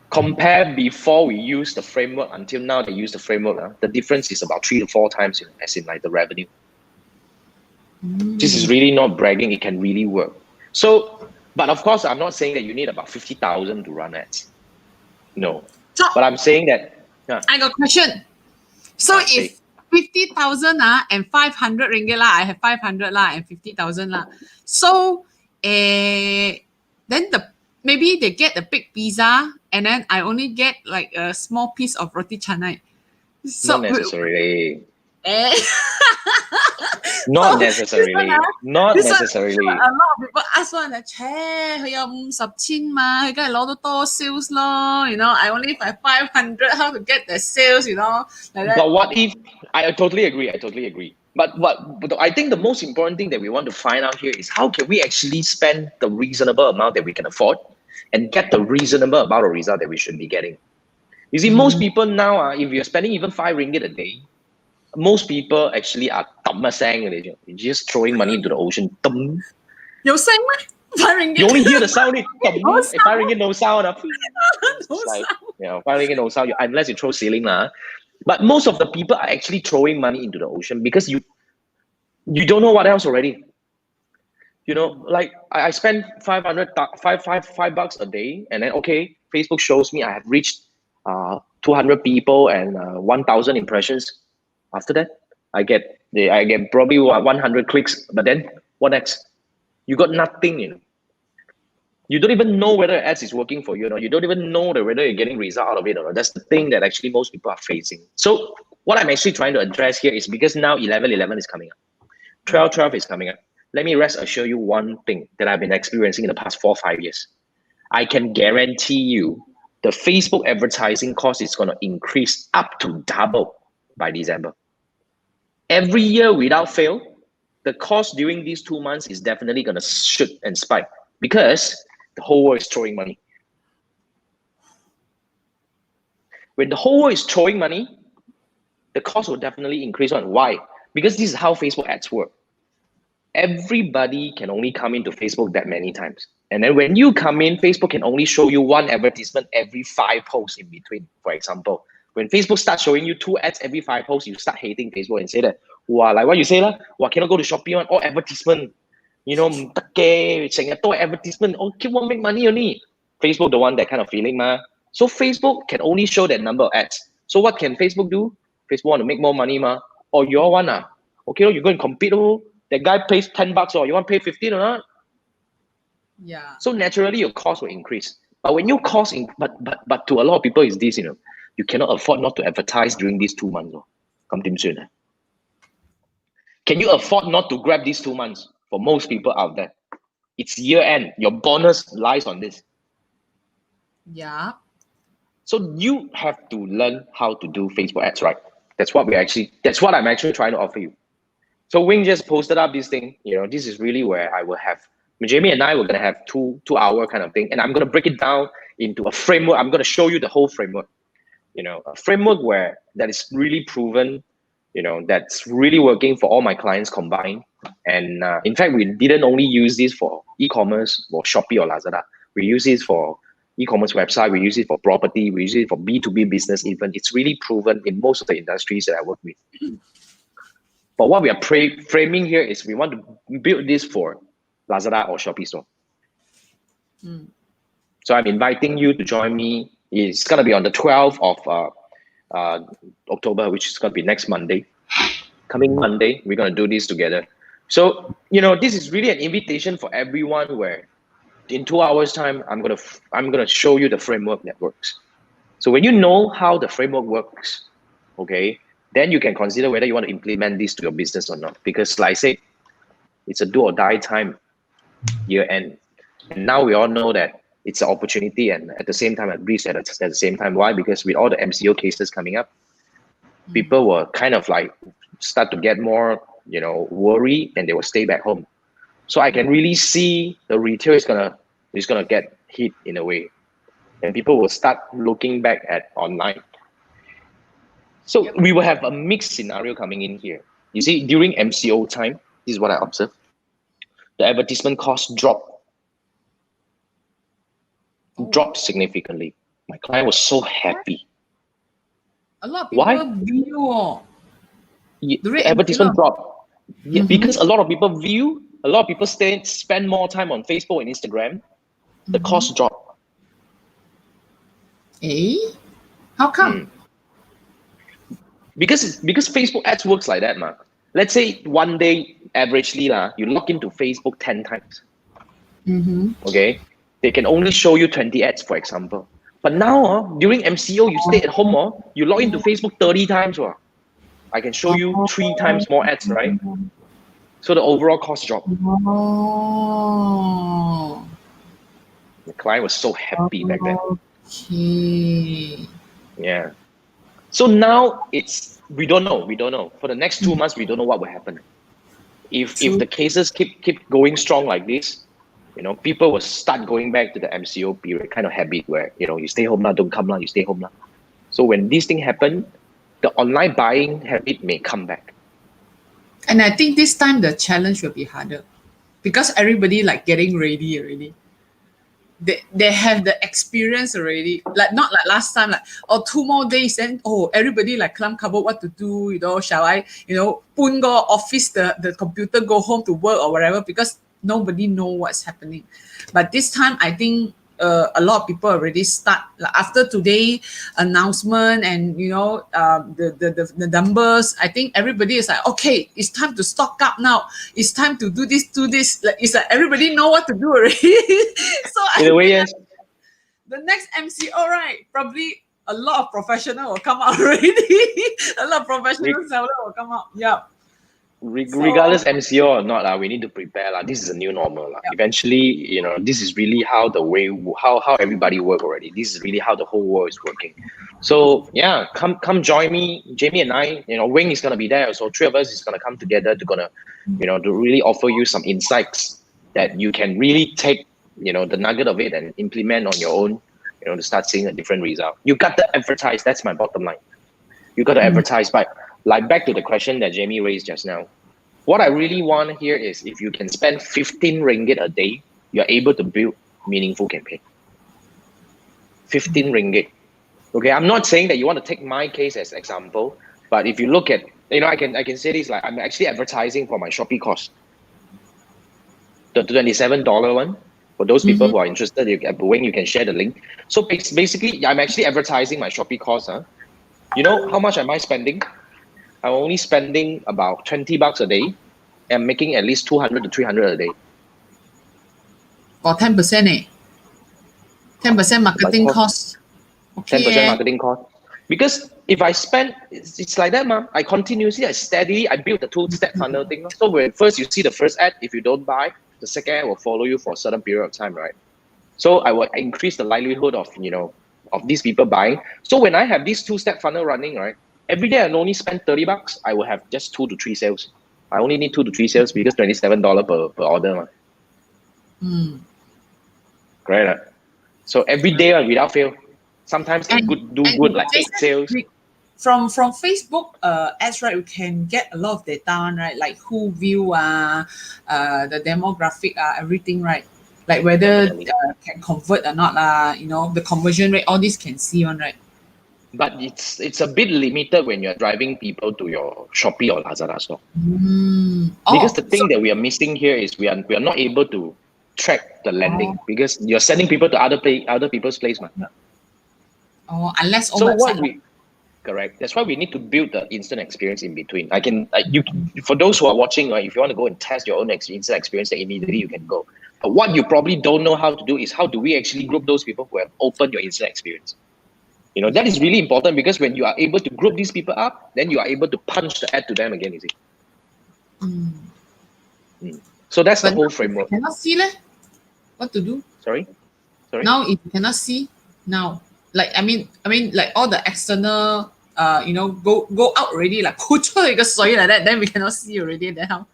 compare before we use the framework until now they use the framework. The difference is about 3 to 4 times, as in like the revenue. This is really not bragging. It can really work. So, but of course, I'm not saying that you need about 50,000 to run ads. No, so, but I'm saying that. I got a question. So if 50,000 and 500 ringgit I have 500 and 50,000 So then maybe they get a big pizza and then I only get like a small piece of roti canai. So, not necessarily. Not necessarily. Not necessarily. A lot of people ask one, 佢有50千嘛，佢梗係攞到多 sales 咯。I only have 500, how to get the sales, like that. But what if, I totally agree. But I think the most important thing that we want to find out here is how can we actually spend the reasonable amount that we can afford and get the reasonable amount of result that we should be getting. You see, most people now, if you're spending even 5 ringgit a day, most people actually are you're just throwing money into the ocean. 有聲咩？5 ringgit. You only hear the sound. 5 ringgit no sound. No like, 5 ringgit no sound, unless you throw ceiling. But most of the people are actually throwing money into the ocean because you don't know what else already. Like I spend $5 a day, and then okay, Facebook shows me I have reached 200 people and 1,000 impressions. After that, I get probably 100 clicks. But then what next? You got nothing. You don't even know whether ads is working for you. You don't even know whether you're getting result out of it or not. That's the thing that actually most people are facing. So what I'm actually trying to address here is because now 11/11 is coming up, 12/12 is coming up. Let me rest assure you one thing that I've been experiencing in the past 4 or 5 years. I can guarantee you the Facebook advertising cost is going to increase up to double by December. Every year without fail, the cost during these 2 months is definitely going to shoot and spike because the whole world is throwing money. When the whole world is throwing money, the cost will definitely increase. Why? Because this is how Facebook ads work. Everybody can only come into Facebook that many times. And then when you come in, Facebook can only show you 1 advertisement every 5 posts in between, for example. When Facebook starts showing you 2 ads every 5 posts, you start hating Facebook and say that, wow, like what you say, cannot go to Shopee, all advertisement. Advertisement, keep on make money only. Facebook the one that kind of feeling, So Facebook can only show that number of ads. So what can Facebook do? Facebook want to make more money, Or you all want okay, you go and compete, that guy pays $10, or you want to pay 15 or not? Yeah. So naturally your cost will increase. But when your cost, but to a lot of people is this, you cannot afford not to advertise during these 2 months. Can you afford not to grab these 2 months? For most people out there, it's year end. Your bonus lies on this. Yeah. So you have to learn how to do Facebook ads, right? That's what I'm actually trying to offer you. So Wing just posted up this thing. This is really where I will have Jamie and I were gonna have 2-hour kind of thing, and I'm gonna break it down into a framework. I'm gonna show you the whole framework. A framework that is really proven, that's really working for all my clients combined. And in fact, we didn't only use this for e-commerce or Shopee or Lazada. We use this for e-commerce website. We use it for property. We use it for B2B business even. It's really proven in most of the industries that I work with. But what we are framing here is we want to build this for Lazada or Shopee store. So I'm inviting you to join me. It's gonna be on the 12th of October, which is gonna be next Monday. Coming Monday, we're gonna do this together. So this is really an invitation for everyone. Where in 2 hours time, I'm gonna show you the framework that works. So when you know how the framework works, okay, then you can consider whether you want to implement this to your business or not. Because like I said, it's a do or die time, year end. And now we all know that it's an opportunity and at the same time at risk at the same time. Why? Because with all the MCO cases coming up, people were kind of like start to get more, worry, and they will stay back home. So I can really see the retail is gonna get hit in a way, and people will start looking back at online. So we will have a mixed scenario coming in here. You see, during MCO time, this is what I observed. The advertisement cost dropped significantly. My client was so happy. A lot of people view. The advertisement dropped. Yeah, because a lot of people view, a lot of people spend more time on Facebook and Instagram. The cost dropped. How come? Because Facebook ads works like that, man. Let's say one day, averagely, you log into Facebook 10 times. Okay? They can only show you 20 ads, for example. But now, during MCO, you stay at home, you log into Facebook 30 times. I can show you 3 times more ads, right? So the overall cost dropped. The client was so happy back then. Okay. Yeah. So now we don't know. For the next 2 months, we don't know what will happen. If the cases keep going strong like this, people will start going back to the MCO period kind of habit where, you stay home now, don't come now, you stay home now. So when this thing happen, the online buying habit may come back. And I think this time the challenge will be harder because everybody like getting ready already. They have the experience already, like not like last time, like 2 more days and everybody like clam cupboard what to do, shall I, pun go office the computer go home to work or whatever, because nobody know what's happening. But this time I think a lot of people already start like after today announcement and the numbers. I think everybody is like, okay, it's time to stock up now. It's time to do this. Like it's like everybody know what to do already. So in a way, yes. The next MCO, right? Probably a lot of professional will come out already. A lot of professional seller will come out. Yeah. Regardless MCO or not, we need to prepare. This is a new normal. Yeah. Eventually, this is really how how everybody work already. This is really how the whole world is working. So yeah, come join me, Jamie and I. Wing is gonna be there. So 3 of us is gonna come together to to really offer you some insights that you can really take the nugget of it and implement on your own. To start seeing a different result. You got to advertise. That's my bottom line. You got to advertise, but like back to the question that Jamie raised just now, what I really want here is if you can spend 15 ringgit a day, you're able to build meaningful campaign. 15 ringgit. Okay, I'm not saying that you want to take my case as example, but if you look at, I can say this, like I'm actually advertising for my Shopee course. The $27 one, for those people who are interested, when you can share the link. So basically, I'm actually advertising my Shopee course. How much am I spending? I'm only spending about $20 a day and making at least 200 to 300 a day. Or 10%, 10% marketing cost. Okay. 10% marketing cost. Because if I spend, it's like that, man. I continuously, I build the 2-step funnel thing. So when first you see the first ad, if you don't buy, the second ad will follow you for a certain period of time, right? So I will increase the likelihood of, of these people buying. So when I have this 2-step funnel running, right? Every day I only spend $30. I will have just 2 to 3 sales. I only need 2 to 3 sales because $27 per order. Correct. So every day without fail. Sometimes I do good like 8 sales. From Facebook ads, right? We can get a lot of data on, right? Like who view the demographic everything, right? Like whether can convert or not the conversion rate, all this can see on, right? But it's a bit limited when you're driving people to your Shopee or Lazada store. Because the thing that we are missing here is we are not able to track the landing because you're sending people to other people's place. Unless So correct. That's why we need to build the instant experience in between. For those who are watching, right, if you want to go and test your own instant experience, then immediately you can go. But what you probably don't know how to do is how do we actually group those people who have opened your instant experience? That is really important because when you are able to group these people up, then you are able to punch the ad to them again, you see. So that's the whole framework. I cannot see what to do. Sorry? Now if you cannot see, like I mean like all the external go out already, like 鋪出去嘅水 like that, then we cannot see already. Then how?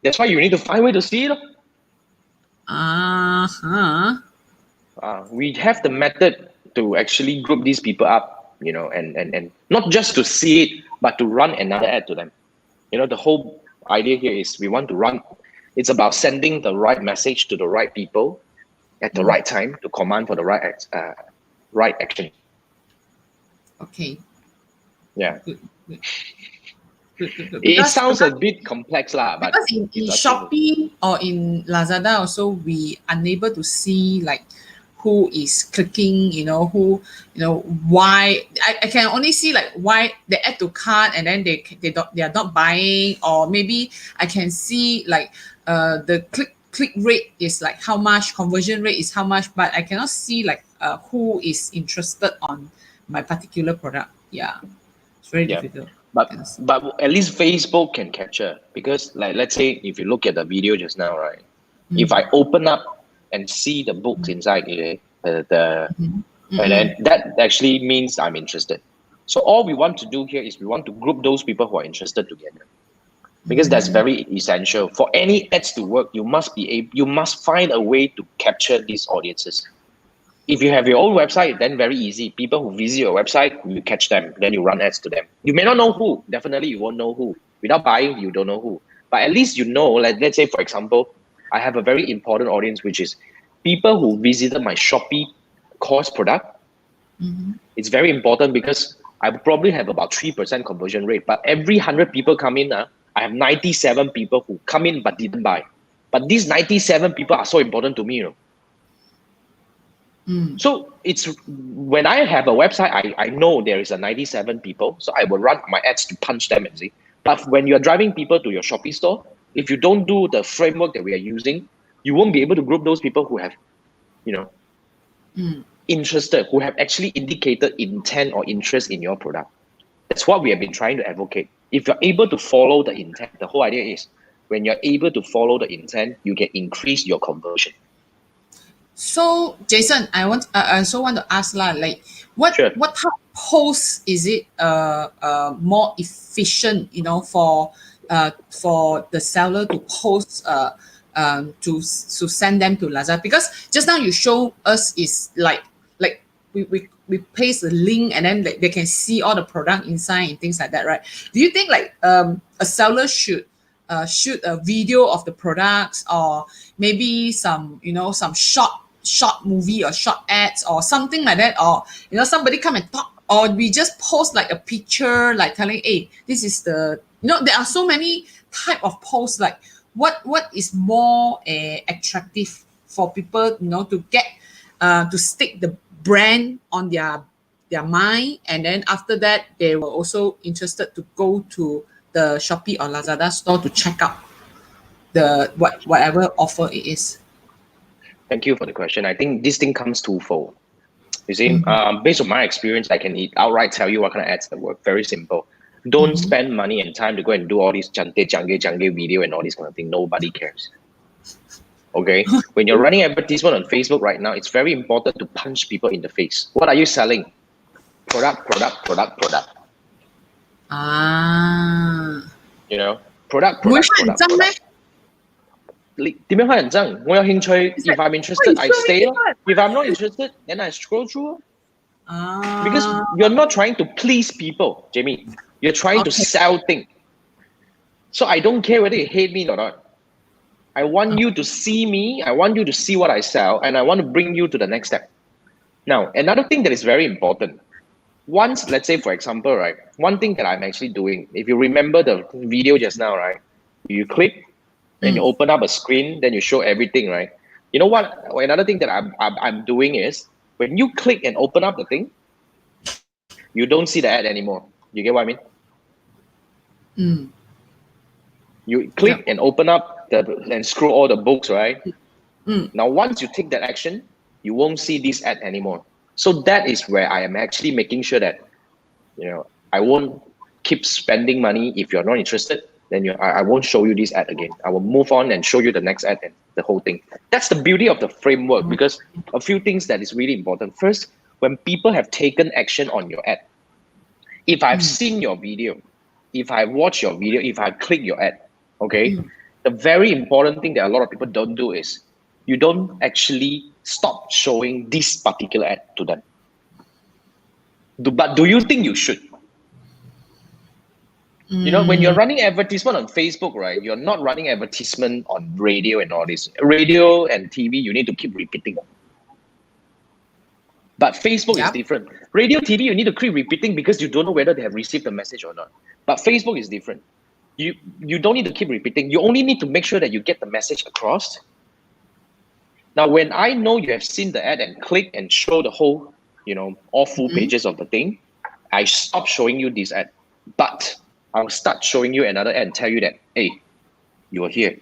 That's why you need to find a way to see it. We have the method to actually group these people up, and not just to see it, but to run another ad to them. The whole idea here is we want to run. It's about sending the right message to the right people at the right time to command for the right action. Okay. Yeah. Good. It sounds a bit complex, but because in Shopee or in Lazada also we unable to see like who is clicking, why. I can only see like why they add to cart and then they are not buying, or maybe I can see like the click rate is like how much, conversion rate is how much, but I cannot see like who is interested on my particular product. Yeah, it's very difficult. But at least Facebook can capture, because like let's say if you look at the video just now, right? If I open up and see the books inside and then that actually means I'm interested. So all we want to do here is we want to group those people who are interested together, because that's very essential. For any ads to work, you must find a way to capture these audiences. If you have your own website, then very easy. People who visit your website, you catch them, then you run ads to them. You may not know who. Definitely you won't know who. Without buying, you don't know who. But at least you know, like let's say for example, I have a very important audience, which is people who visited my Shopee course product. It's very important because I probably have about 3% conversion rate. But every 100 people come in, I have 97 people who come in but didn't buy. But these 97 people are so important to me, So it's when I have a website, I know there is a 97 people, so I will run my ads to punch them, you see. But when you're driving people to your Shopee store, if you don't do the framework that we are using, you won't be able to group those people who have, interested, who have actually indicated intent or interest in your product. That's what we have been trying to advocate. If you're able to follow the intent, the whole idea is when you're able to follow the intent, you can increase your conversion. So Jason, I also want to ask like what type of post is it more efficient, for the seller to post to send them to Lazada? Because just now you show us is like we paste the link and then they can see all the product inside and things like that, right? Do you think like a seller should shoot a video of the products, or maybe some some short movie or short ads or something like that, or somebody come and talk, or we just post like a picture like telling, hey, this is the there are so many type of posts. Like what is more attractive for people to get to stick the brand on their mind, and then after that they were also interested to go to the Shopee or Lazada store to check out the whatever offer it is. Thank you for the question. I think this thing comes twofold. You see, based on my experience, I can outright tell you what kind of ads that work. Very simple. Don't spend money and time to go and do all these jange video and all this kind of thing. Nobody cares. Okay? When you're running advertisement on Facebook right now, it's very important to punch people in the face. What are you selling? Product. Product. If I'm interested, I stay. If I'm not interested, then I scroll through. Because you're not trying to please people, Jamie. You're trying to sell things. So I don't care whether you hate me or not. I want you to see me. I want you to see what I sell, and I want to bring you to the next step. Now, another thing that is very important. Once, let's say, for example, right, one thing that I'm actually doing, if you remember the video just now, right, you click, Then you open up a screen, then you show everything, right? You know what? Another thing that I'm doing is when you click and open up the thing, you don't see the ad anymore. You get what I mean? You click and open up and scroll all the books, right? Now, once you take that action, you won't see this ad anymore. So that is where I am actually making sure that, I won't keep spending money. If you're not interested, then I won't show you this ad again. I will move on and show you the next ad and the whole thing. That's the beauty of the framework, because a few things that is really important. First, when people have taken action on your ad, if I've seen your video, if I watch your video, if I click your ad, okay, the very important thing that a lot of people don't do is you don't actually stop showing this particular ad to them. But do you think you should? When you're running advertisement on Facebook, right, you're not running advertisement on radio and all this. Radio and TV, you need to keep repeating. But Facebook is different. Radio, TV, you need to keep repeating because you don't know whether they have received the message or not. But Facebook is different. You don't need to keep repeating. You only need to make sure that you get the message across. Now, when I know you have seen the ad and click and show the whole, all full pages of the thing, I stop showing you this ad. But I'll start showing you another ad and tell you that, hey, you're here.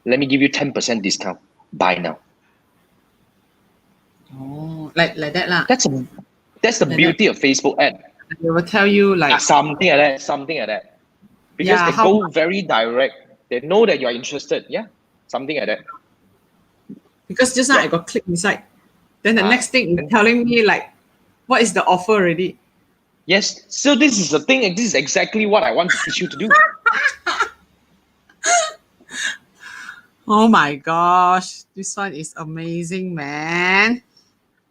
Let me give you 10% discount. Buy now. Oh, like that lah. That's the beauty of Facebook ad. They will tell you like something like that. Because they go very direct. They know that you're interested. Yeah, something like that. Because just now I got clicked inside. Then the next thing you're telling me like, what is the offer already? Yes. So this is the thing. This is exactly what I want to teach you to do. Oh my gosh, this one is amazing, man.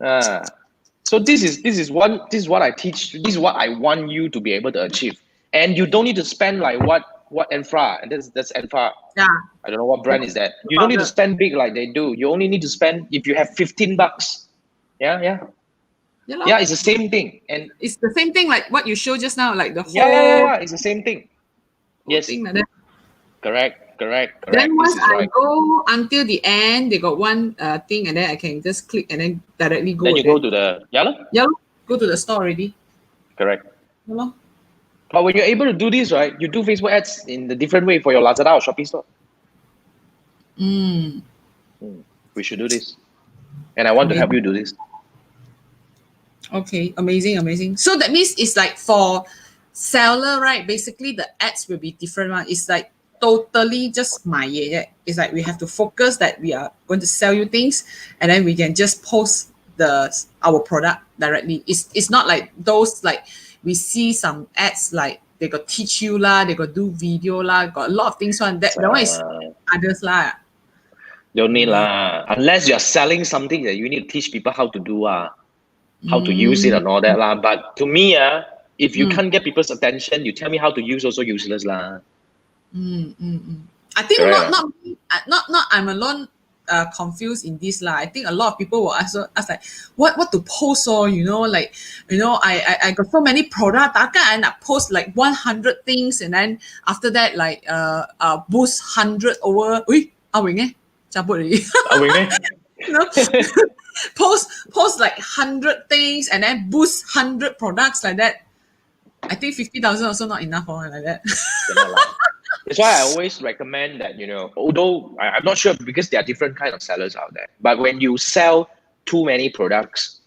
So this is what I teach. This is what I want you to be able to achieve. And you don't need to spend like what Enfra, and that's Enfra. Yeah. I don't know what brand is that. You don't need to spend big like they do. You only need to spend if you have $15. Yeah, it's the same thing. And it's the same thing like what you showed just now, like the whole it's the same thing. Yes. Thing like that. Correct. Then once I go until the end, they got one thing, and then I can just click and then directly go. Then you go to the yellow? Go to the store already. Correct. Yellow. But when you're able to do this, right, you do Facebook ads in the different way for your Lazada or Shopee store. We should do this. And I want to help you do this. Okay, amazing. So that means it's like for seller, right? Basically, the ads will be different one. It's like totally just it's like we have to focus that we are going to sell you things, and then we can just post our product directly. It's not like those like we see some ads like they got teach you lah, they got do video lah, got a lot of things on that one is others lah. Don't need lah, unless you're selling something that you need to teach people how to do how to use it and all that lah. But to me if you can't get people's attention, you tell me how to use also useless lah. I think not I'm alone confused in this lah. I think a lot of people will ask like what to post or I got so many products. I can post like 100 things and then after that like boost 100 over. Cabut already. Post like 100 things and then boost 100 products like that. I think 50,000 also not enough or like that. That's why I always recommend that, although I'm not sure because there are different kind of sellers out there, but when you sell too many products,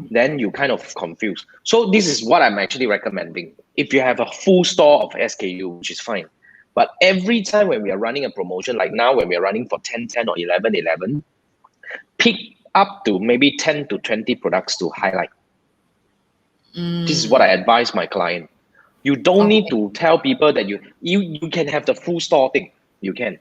then you kind of confuse. So this is what I'm actually recommending. If you have a full store of SKU, which is fine, but every time when we are running a promotion, like now when we are running for 10-10 or 11-11, pick up to maybe 10 to 20 products to highlight. This is what I advise my client. You don't need to tell people that you can have the full store thing. You can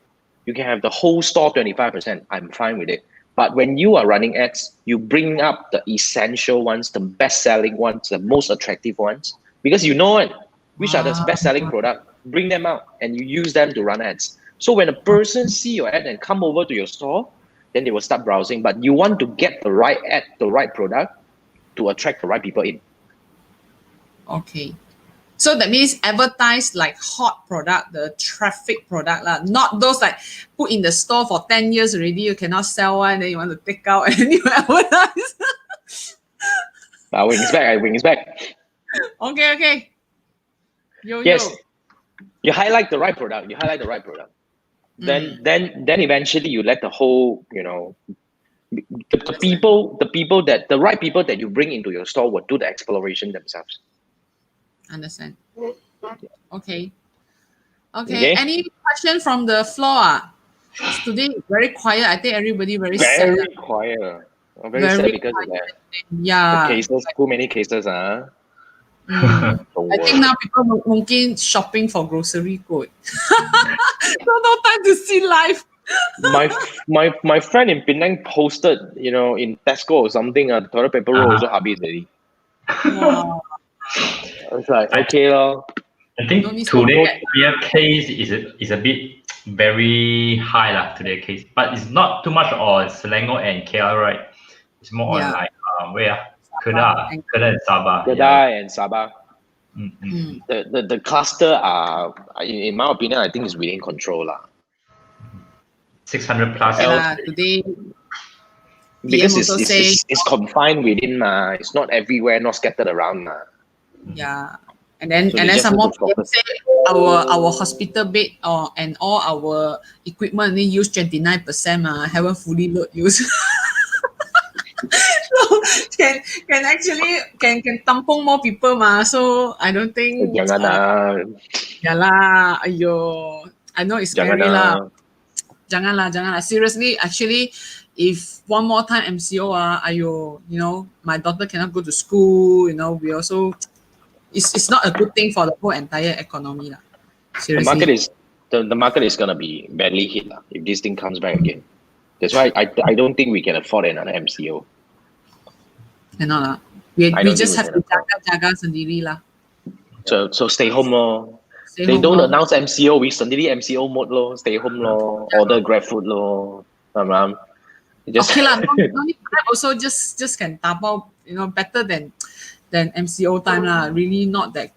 have the whole store 25%. I'm fine with it. But when you are running ads, you bring up the essential ones, the best-selling ones, the most attractive ones, because you know it. Which are the best-selling product? Bring them out and you use them to run ads. So when a person see your ad and come over to your store, then they will start browsing. But you want to get the right ad, the right product to attract the right people in. Okay. So that means advertise like hot product, the traffic product lah, not those like put in the store for 10 years already, you cannot sell one, then you want to take out and you advertise. Wings back. Okay. Yes. You highlight the right product. Then eventually you let the whole, the right people that you bring into your store will do the exploration themselves. Understand. Okay. Any question from the floor? Today very quiet. I think everybody very sad. Very quiet. I'm very sad because of that. Yeah. The cases, too many cases. I think now people mungkin shopping for grocery good. No time to see life. my friend in Penang posted, in Tesco or something, the toilet paper roll also habis already. Wow. It's like, okay, I think today case is a bit very high lah, today case, but it's not too much on Selangor and KL, right? It's more on like where Kedah and Sabah. Kedah and Sabah. Mm-hmm. The cluster are, in my opinion, I think is within control lah. 600 plus. Today. Because it's confined within it's not everywhere, not scattered around Yeah. And then some more people say our hospital bed and all our equipment only use 29%, haven't fully load use. So can tampung more people so I don't think ayo, I know it's scary lah. Janganlah. Seriously, actually, if one more time MCO my daughter cannot go to school, we also it's not a good thing for the whole entire economy lah. Seriously. The market is gonna be badly hit if this thing comes back again. That's why I don't think we can afford another MCO. Cannot lah. We just have to jaga sendiri lah. So stay home lor. They don't announce MCO, we suddenly MCO mode lor, stay home lor, order Grab food lor. Okay lah, no need also just can dabao, better than MCO time lah. Really not that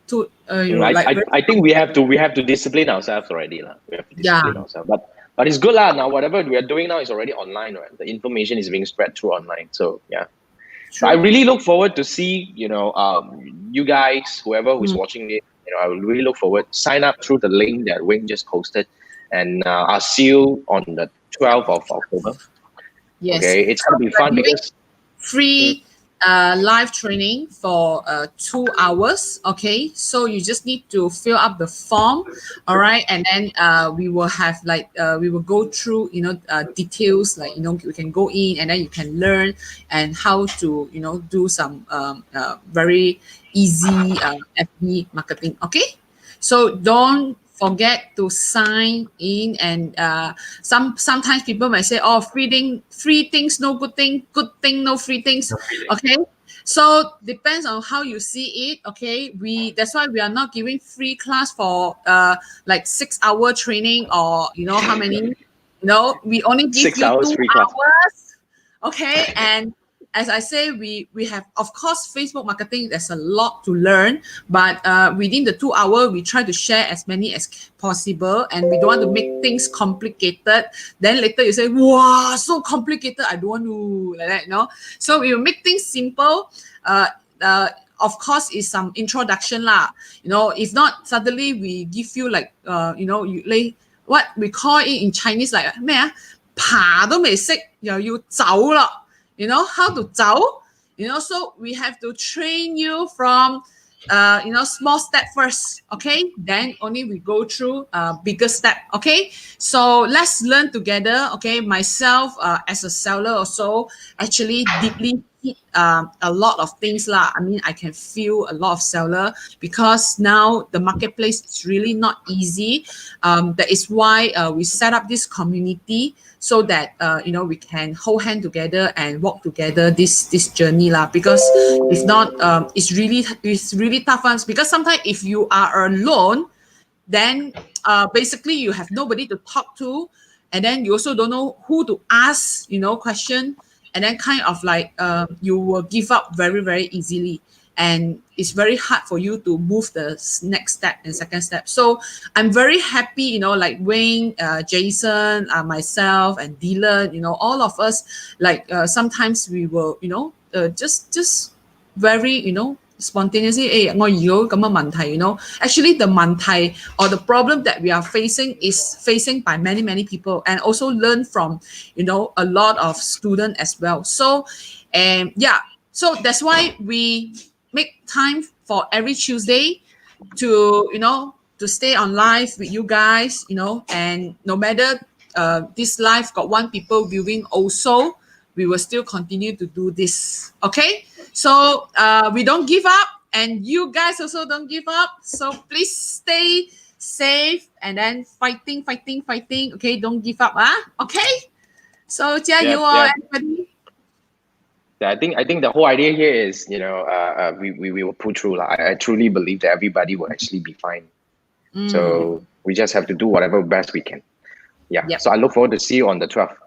too. I think we have to discipline ourselves already lah. We have to discipline ourselves, but it's good lah. Now whatever we are doing now is already online, right? The information is being spread through online. So yeah. So I really look forward to see you guys, whoever who's watching it. I will really look forward. Sign up through the link that Wing just posted, and I'll see you on the 12th of October. Yes. Okay, it's gonna be fun because free live training for 2 hours. Okay, so you just need to fill up the form, all right, and then we will have we will go through details like you can go in and then you can learn and how to do some very easy FB marketing. Okay, so don't forget to sign in, and sometimes people might say, free things no good thing, good thing no free things. Okay, so depends on how you see it. Okay, that's why we are not giving free class for 6-hour training or how many. We only give 6 you hours 2 free class. hours. Okay, and as I say, we have, of course, Facebook marketing, there's a lot to learn, but within the 2 hours, we try to share as many as possible, and we don't want to make things complicated. Then later you say, wow, so complicated, I don't want to, like that, no? So we will make things simple. Of course, is some introduction lah. If not, suddenly we give you what we call it in Chinese, like, 咩啊？爬都未識，又要走啦。how to 走, so we have to train you from, small step first, okay? Then only we go through bigger step, okay? So let's learn together, okay? Myself, as a seller also, actually deeply hit a lot of things lah. I mean, I can feel a lot of seller because now the marketplace is really not easy. That is why we set up this community so that we can hold hand together and walk together this journey lah. Because if not, it's really tough ones. Because sometimes if you are alone, then basically you have nobody to talk to, and then you also don't know who to ask question, and then kind of you will give up very, very easily. and it's very hard for you to move the next step and second step. So I'm very happy, you know, like Wayne, Jason, myself, and Dylan, you know, all of us, like sometimes we will, you know, just very, you know, spontaneously, you know, actually the 問題 or the problem that we are facing is facing by many people, and also learn from, you know, a lot of students as well. So, yeah, so that's why we make time for every Tuesday to, you know, to stay on live with you guys, you know, and no matter this live got 1 people viewing also, we will still continue to do this. Okay, so we don't give up, and you guys also don't give up. So please stay safe and then fighting. Okay, don't give up. Okay, so 加油 everybody. Yeah, I think the whole idea here is, you know, we will pull through. I truly believe that everybody will actually be fine. So we just have to do whatever best we can. Yeah. Yep. So I look forward to see you on the 12th,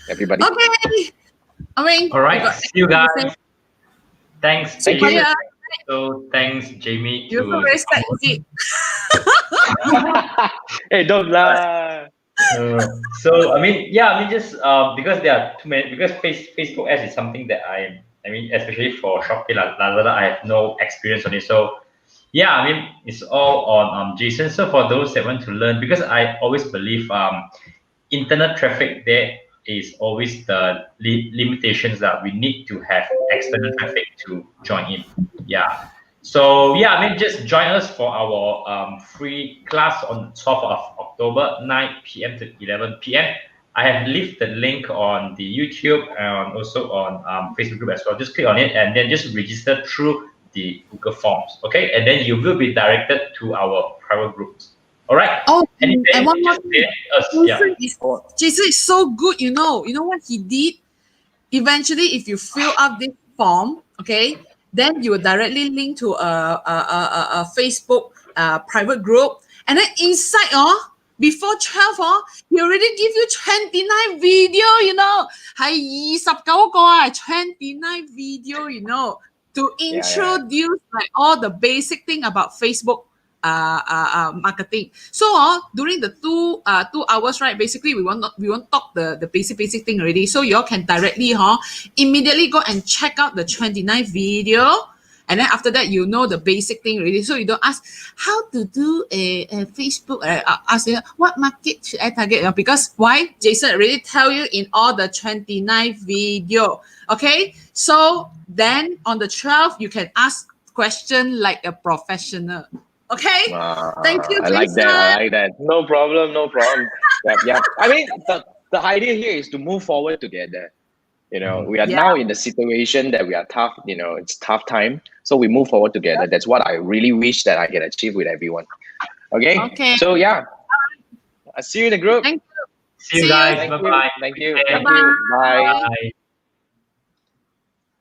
everybody. Okay. I mean, all right, see you guys. Thanks. Thank you. So thanks, Jamie. You're so very sad, is it? Hey, don't lie. So I mean, yeah, I mean, just because there are too many, because Facebook ads is something that I mean, especially for Shopee, Lazada, I have no experience on it. So yeah, I mean, it's all on Jason. So for those that want to learn, because I always believe internet traffic, there is always the limitations that we need to have external traffic to join in. Yeah. So yeah, I mean, just join us for our free class on 12th of October, 9 p.m. to 11 p.m. I have left the link on the YouTube and also on Facebook group as well. Just click on it and then just register through the Google Forms. Okay, and then you will be directed to our private groups. All right. Oh, anything, and one more thing. Jason is so good. You know what he did? Eventually, if you fill up this form, okay, then you will directly link to a Facebook private group, and then inside before 12 he already give you 29 video, you know, 29個 29 video, you know, to introduce like all the basic thing about Facebook marketing. So during the 2 hours, right, basically we won't talk the basic thing already. So you all can directly immediately go and check out the 29 video, and then after that you know the basic thing already. So you don't ask how to do a Facebook, ask what market should I target, because why? Jason already tell you in all the 29 video. Okay, so then on the 12th you can ask question like a professional. Okay, thank you, Jason. I like that. No problem. Yeah. I mean, the idea here is to move forward together. You know, we are now in the situation that we are tough. You know, it's tough time, so we move forward together. That's what I really wish that I can achieve with everyone. Okay. So yeah, I'll see you in the group. Thank you. See you guys. Bye bye. Thank you. Bye. Bye.